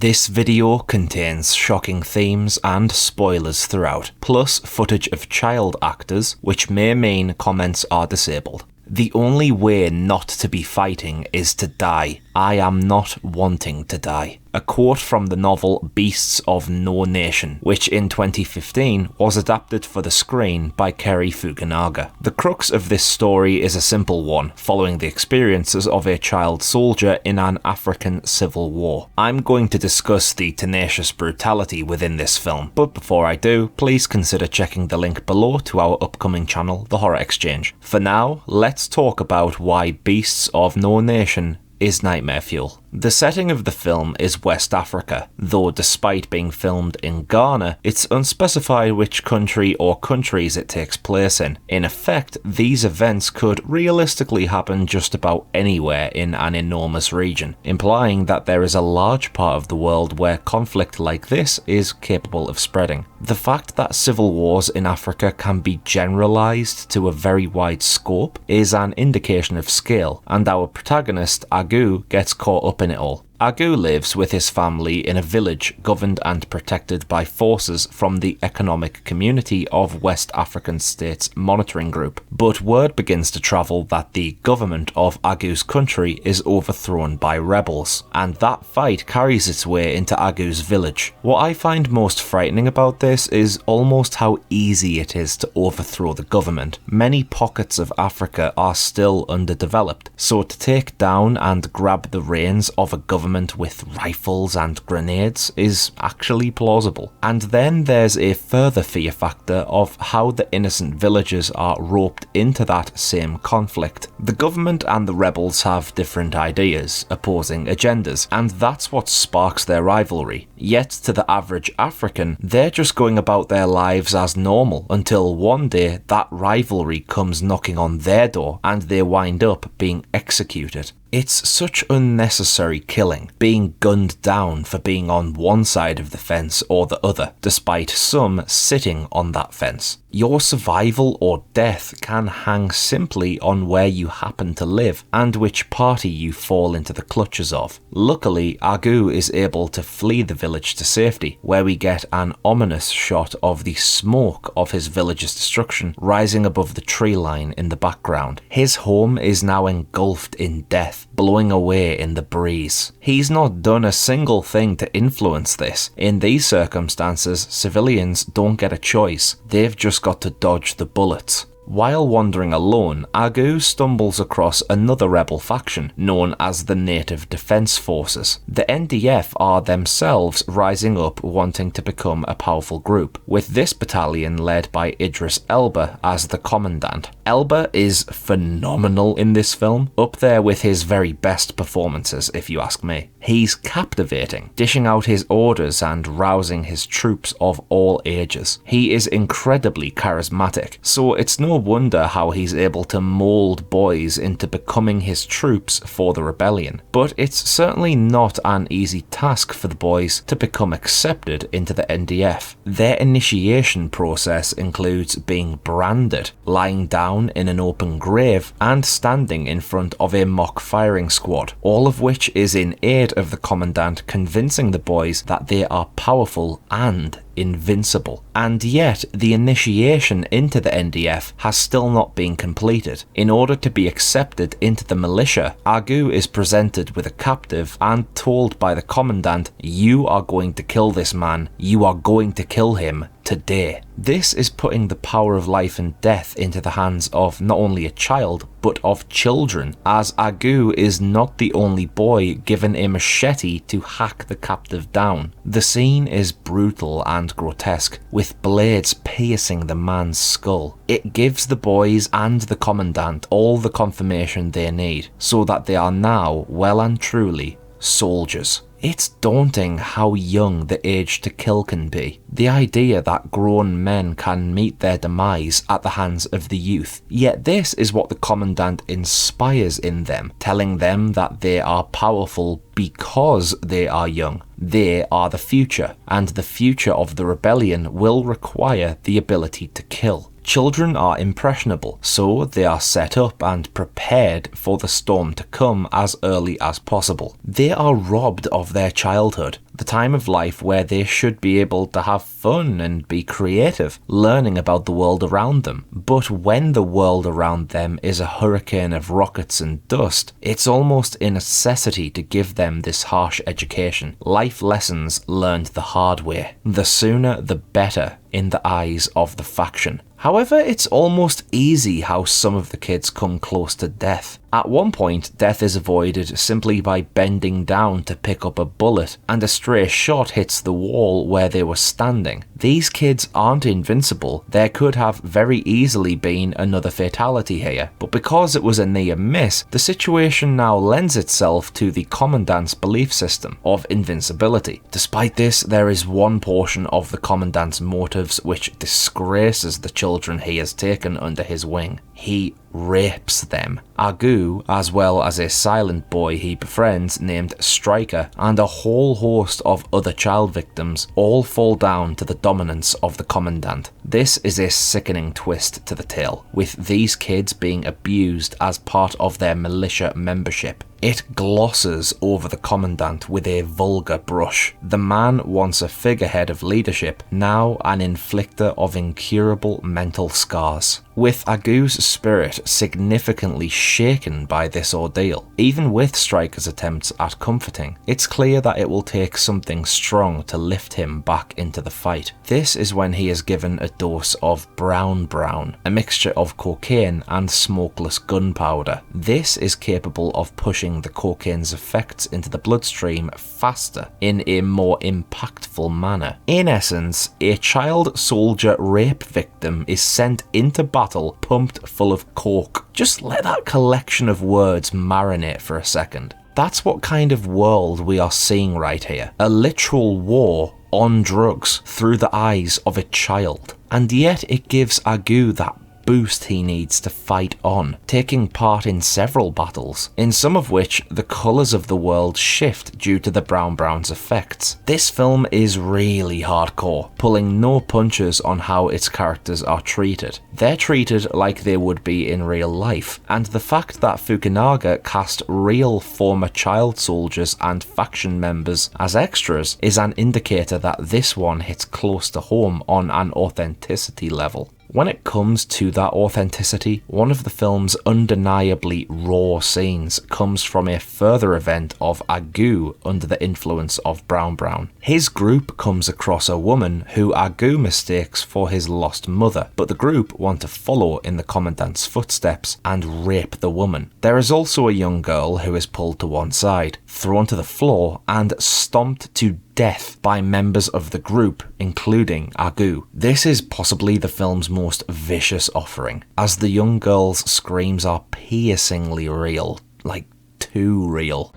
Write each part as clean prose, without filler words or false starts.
This video contains shocking themes and spoilers throughout, plus footage of child actors, which may mean comments are disabled. The only way not to be fighting is to die. I am not wanting to die. A quote from the novel Beasts of No Nation, which in 2015 was adapted for the screen by Cary Fukunaga. The crux of this story is a simple one, following the experiences of a child soldier in an African civil war. I'm going to discuss the tenacious brutality within this film, but before I do, please consider checking the link below to our upcoming channel, The Horror Exchange. For now, let's talk about why Beasts of No Nation is nightmare fuel. The setting of the film is West Africa, though despite being filmed in Ghana, it's unspecified which country or countries it takes place in. In effect, these events could realistically happen just about anywhere in an enormous region, implying that there is a large part of the world where conflict like this is capable of spreading. The fact that civil wars in Africa can be generalized to a very wide scope is an indication of scale, and our protagonist, Agu, gets caught up in it all. Agu lives with his family in a village governed and protected by forces from the Economic Community of West African States Monitoring Group, but word begins to travel that the government of Agu's country is overthrown by rebels, and that fight carries its way into Agu's village. What I find most frightening about this is almost how easy it is to overthrow the government. Many pockets of Africa are still underdeveloped, so to take down and grab the reins of a government with rifles and grenades is actually plausible. And then there's a further fear factor of how the innocent villagers are roped into that same conflict. The government and the rebels have different ideas, opposing agendas, and that's what sparks their rivalry. Yet to the average African, they're just going about their lives as normal until one day that rivalry comes knocking on their door and they wind up being executed. It's such unnecessary killing, being gunned down for being on one side of the fence or the other, despite some sitting on that fence. Your survival or death can hang simply on where you happen to live and which party you fall into the clutches of. Luckily, Agu is able to flee the village to safety, where we get an ominous shot of the smoke of his village's destruction rising above the tree line in the background. His home is now engulfed in death, blowing away in the breeze. He's not done a single thing to influence this. In these circumstances, civilians don't get a choice. They've just got to dodge the bullets. While wandering alone, Agu stumbles across another rebel faction known as the Native Defense Forces. The NDF are themselves rising up, wanting to become a powerful group, with this battalion led by Idris Elba as the Commandant. Elba is phenomenal in this film, up there with his very best performances if you ask me. He's captivating, dishing out his orders and rousing his troops of all ages. He is incredibly charismatic, so it's no wonder how he's able to mold boys into becoming his troops for the rebellion. But it's certainly not an easy task for the boys to become accepted into the NDF. Their initiation process includes being branded, lying down in an open grave, and standing in front of a mock firing squad, all of which is in aid of the Commandant convincing the boys that they are powerful and invincible. And yet, the initiation into the NDF has still not been completed. In order to be accepted into the militia, Agu is presented with a captive and told by the Commandant, "You are going to kill this man, you are going to kill him today." This is putting the power of life and death into the hands of not only a child, but of children, as Agu is not the only boy given a machete to hack the captive down. The scene is brutal and grotesque, with blades piercing the man's skull. It gives the boys and the Commandant all the confirmation they need, so that they are now well and truly soldiers. It's daunting how young the age to kill can be. The idea that grown men can meet their demise at the hands of the youth. Yet this is what the Commandant inspires in them, telling them that they are powerful because they are young. They are the future, and the future of the rebellion will require the ability to kill. Children are impressionable, so they are set up and prepared for the storm to come as early as possible. They are robbed of their childhood. the time of life where they should be able to have fun and be creative, learning about the world around them. But when the world around them is a hurricane of rockets and dust, it's almost a necessity to give them this harsh education. Life lessons learned the hard way. The sooner the better in the eyes of the faction. However, it's almost easy how some of the kids come close to death. At one point, death is avoided simply by bending down to pick up a bullet, and a stray shot hits the wall where they were standing. These kids aren't invincible. There could have very easily been another fatality here, but because it was a near miss, the situation now lends itself to the Commandant's belief system of invincibility. Despite this, there is one portion of the Commandant's motives which disgraces the children he has taken under his wing. He rapes them. Agu, as well as a silent boy he befriends named Striker, and a whole host of other child victims, all fall down to the dominance of the Commandant. This is a sickening twist to the tale, with these kids being abused as part of their militia membership. It glosses over the Commandant with a vulgar brush. The man, once a figurehead of leadership, now an inflictor of incurable mental scars. With Agu's spirit significantly shaken by this ordeal, even with Striker's attempts at comforting, it's clear that it will take something strong to lift him back into the fight. This is when he is given a dose of brown, a mixture of cocaine and smokeless gunpowder. This is capable of pushing the cocaine's effects into the bloodstream faster in a more impactful manner. In essence, a child soldier rape victim is sent into battle pumped full of coke. Just let that collection of words marinate for a second. That's what kind of world we are seeing right here. A literal war on drugs through the eyes of a child. And yet it gives Agu that boost he needs to fight on, taking part in several battles, in some of which the colours of the world shift due to the Brown's effects. This film is really hardcore, pulling no punches on how its characters are treated. They're treated like they would be in real life, and the fact that Fukunaga cast real former child soldiers and faction members as extras is an indicator that this one hits close to home on an authenticity level. When it comes to that authenticity, one of the film's undeniably raw scenes comes from a further event of Agu under the influence of Brown. His group comes across a woman who Agu mistakes for his lost mother, but the group want to follow in the Commandant's footsteps and rape the woman. There is also a young girl who is pulled to one side, thrown to the floor, and stomped to death by members of the group, including Agu. This is possibly the film's most vicious offering, as the young girl's screams are piercingly real, like too real.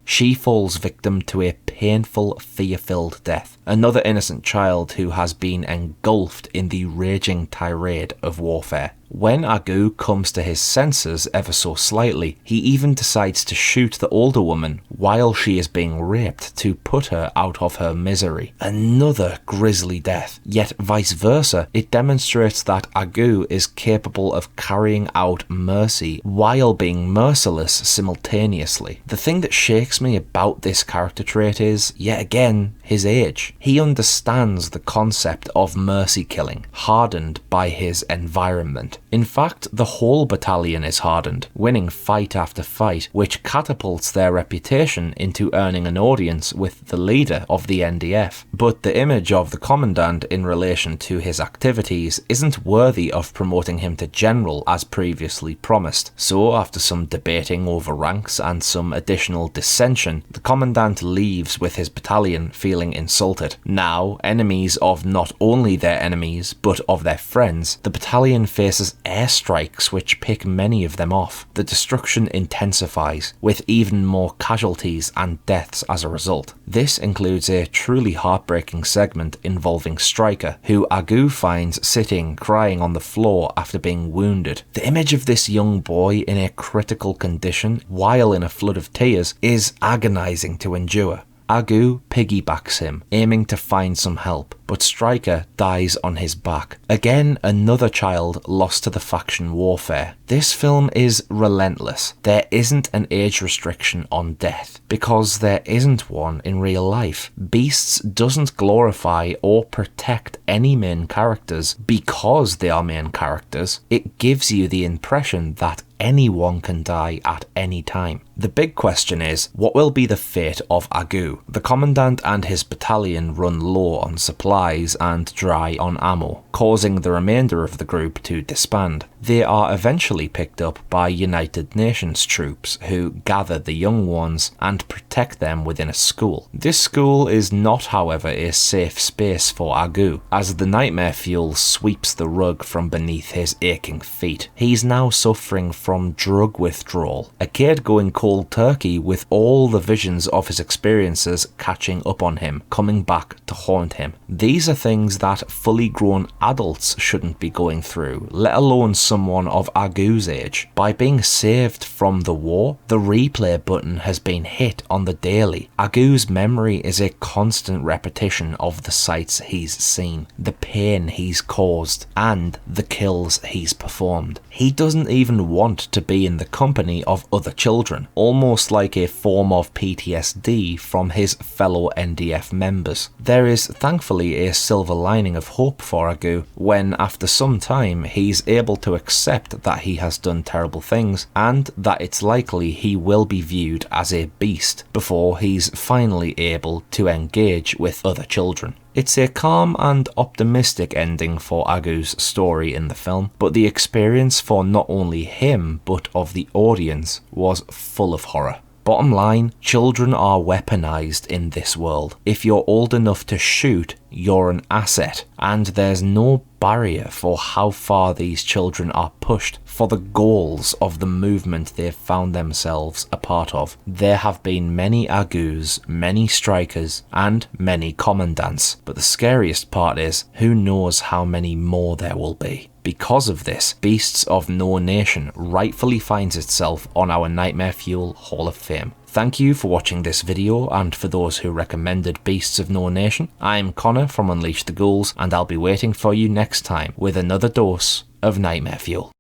She falls victim to a painful, fear-filled death. Another innocent child who has been engulfed in the raging tirade of warfare. When Agu comes to his senses ever so slightly, he even decides to shoot the older woman while she is being raped to put her out of her misery. Another grisly death, yet vice versa, it demonstrates that Agu is capable of carrying out mercy while being merciless simultaneously. The thing that shakes me about this character trait is, yet again, his age. He understands the concept of mercy killing, hardened by his environment. In fact, the whole battalion is hardened, winning fight after fight, which catapults their reputation into earning an audience with the leader of the NDF. But the image of the Commandant in relation to his activities isn't worthy of promoting him to general as previously promised. So after some debating over ranks and some additional dissension, the Commandant leaves with his battalion feeling insulted. Now, enemies of not only their enemies, but of their friends, the battalion faces airstrikes which pick many of them off. The destruction intensifies, with even more casualties and deaths as a result. This includes a truly heartbreaking segment involving Striker, who Agu finds sitting crying on the floor after being wounded. The image of this young boy in a critical condition while in a flood of tears is agonizing to endure. Agu piggybacks him, aiming to find some help, but Stryker dies on his back. Again, another child lost to the faction warfare. This film is relentless. There isn't an age restriction on death, because there isn't one in real life. Beasts doesn't glorify or protect any main characters because they are main characters. It gives you the impression that anyone can die at any time. The big question is, what will be the fate of Agu? The Commandant and his battalion run low on supplies and dry on ammo, causing the remainder of the group to disband. They are eventually picked up by United Nations troops who gather the young ones and protect them within a school. This school is not, however, a safe space for Agu, as the nightmare fuel sweeps the rug from beneath his aching feet. He's now suffering from drug withdrawal, a kid going cold turkey with all the visions of his experiences catching up on him, coming back to haunt him. These are things that fully grown adults shouldn't be going through, let alone someone of Agu's age. By being saved from the war, the replay button has been hit on the daily. Agu's memory is a constant repetition of the sights he's seen, the pain he's caused, and the kills he's performed. He doesn't even want to be in the company of other children, almost like a form of PTSD from his fellow NDF members. There is thankfully a silver lining of hope for Agu when, after some time, he's able to accept that he has done terrible things and that it's likely he will be viewed as a beast before he's finally able to engage with other children. It's a calm and optimistic ending for Agu's story in the film, but the experience for not only him but of the audience was full of horror. Bottom line, children are weaponized in this world. If you're old enough to shoot, you're an asset, and there's no barrier for how far these children are pushed for the goals of the movement they've found themselves a part of. There have been many Agus, many Strikers, and many Commandants, but the scariest part is, who knows how many more there will be. Because of this, Beasts of No Nation rightfully finds itself on our Nightmare Fuel Hall of Fame. Thank you for watching this video, and for those who recommended Beasts of No Nation, I'm Connor from Unleash the Ghouls, and I'll be waiting for you next time with another dose of Nightmare Fuel.